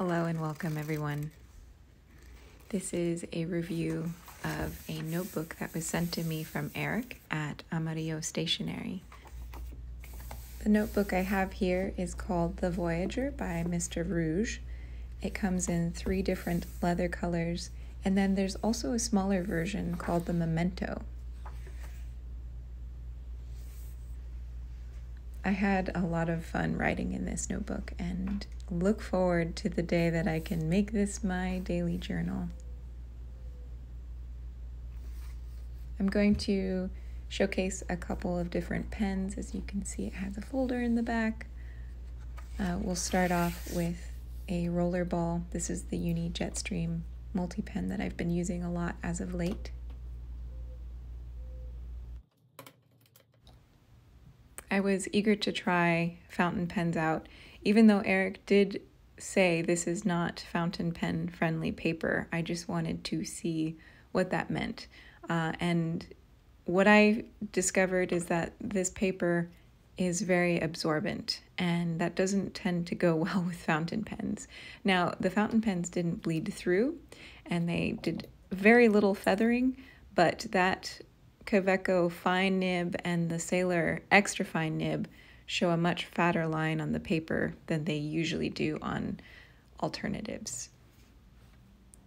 Hello and welcome everyone. This is a review of a notebook that was sent to me from Eric at Amarillo Stationery. The notebook I have here is called Rouge Voyageur by Mr. Rouge. It comes in 3 different leather colors, and then there's also a smaller version called the Memento. I had a lot of fun writing in this notebook and look forward to the day that I can make this my daily journal. I'm going to showcase a couple of different pens. As you can see, it has a folder in the back. We'll start off with a rollerball. This is the Uni Jetstream multi-pen that I've been using a lot as of late. I was eager to try fountain pens out, even though Eric did say this is not fountain pen friendly paper. I just wanted to see what that meant. And what I discovered is that this paper is very absorbent, and that doesn't tend to go well with fountain pens. Now, the fountain pens didn't bleed through, and they did very little feathering, but that Kaweco fine nib and the Sailor extra fine nib show a much fatter line on the paper than they usually do on alternatives.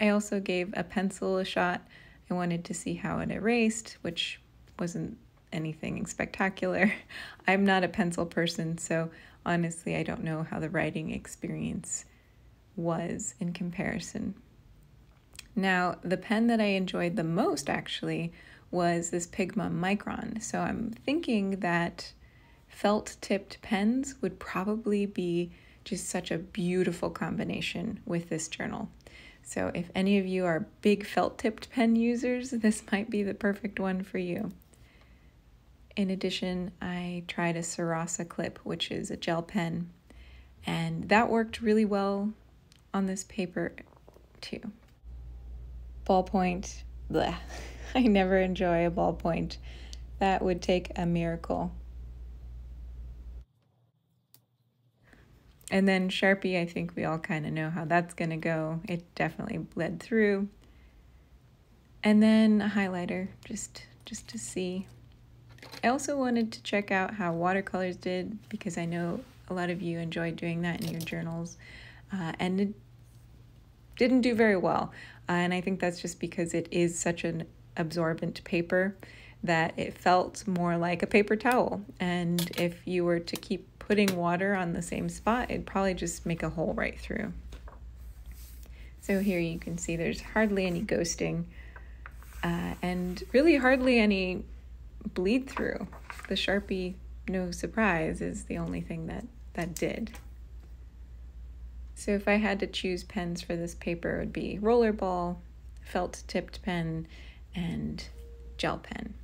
I also gave a pencil a shot. I wanted to see how it erased, which wasn't anything spectacular. I'm not a pencil person, so honestly I don't know how the writing experience was in comparison. Now, the pen that I enjoyed the most actually was this Pigma Micron. So I'm thinking that felt-tipped pens would probably be just such a beautiful combination with this journal. So if any of you are big felt-tipped pen users, this might be the perfect one for you. In addition, I tried a Sarasa Clip, which is a gel pen, and that worked really well on this paper too. Ballpoint, bleh. I never enjoy a ballpoint. That would take a miracle. And then Sharpie, I think we all kind of know how that's going to go. It definitely bled through. And then a highlighter, just to see. I also wanted to check out how watercolors did, because I know a lot of you enjoyed doing that in your journals. And it didn't do very well. And I think that's just because it is such an absorbent paper that it felt more like a paper towel, and if you were to keep putting water on the same spot, it'd probably just make a hole right through. So here you can see there's hardly any ghosting and really hardly any bleed through. The Sharpie, no surprise, is the only thing that did. So if I had to choose pens for this paper, it would be rollerball, felt tipped pen, and gel pen.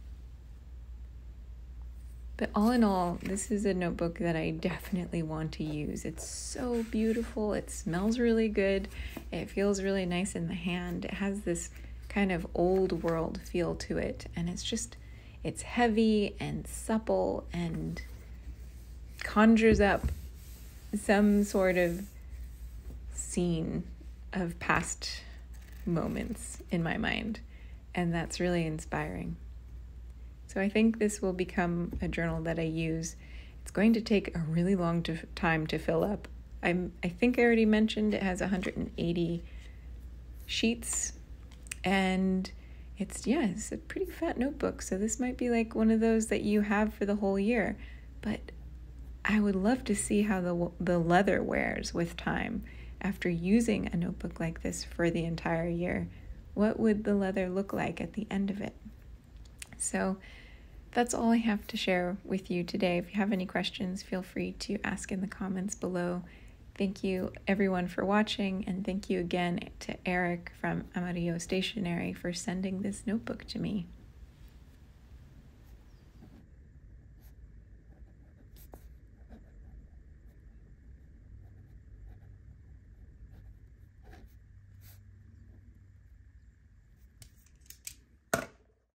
But all in all, this is a notebook that I definitely want to use. It's so beautiful, it smells really good, it feels really nice in the hand, it has this kind of old world feel to it, and it's heavy and supple and conjures up some sort of scene of past moments in my mind. And that's really inspiring. So I think this will become a journal that I use. It's going to take a really long time to fill up. I think I already mentioned it has 180 sheets, and it's a pretty fat notebook. So this might be like one of those that you have for the whole year. But I would love to see how the leather wears with time after using a notebook like this for the entire year. What would the leather look like at the end of it? So that's all I have to share with you today. If you have any questions, feel free to ask in the comments below. Thank you everyone for watching, and thank you again to Eric from Amarillo Stationery for sending this notebook to me.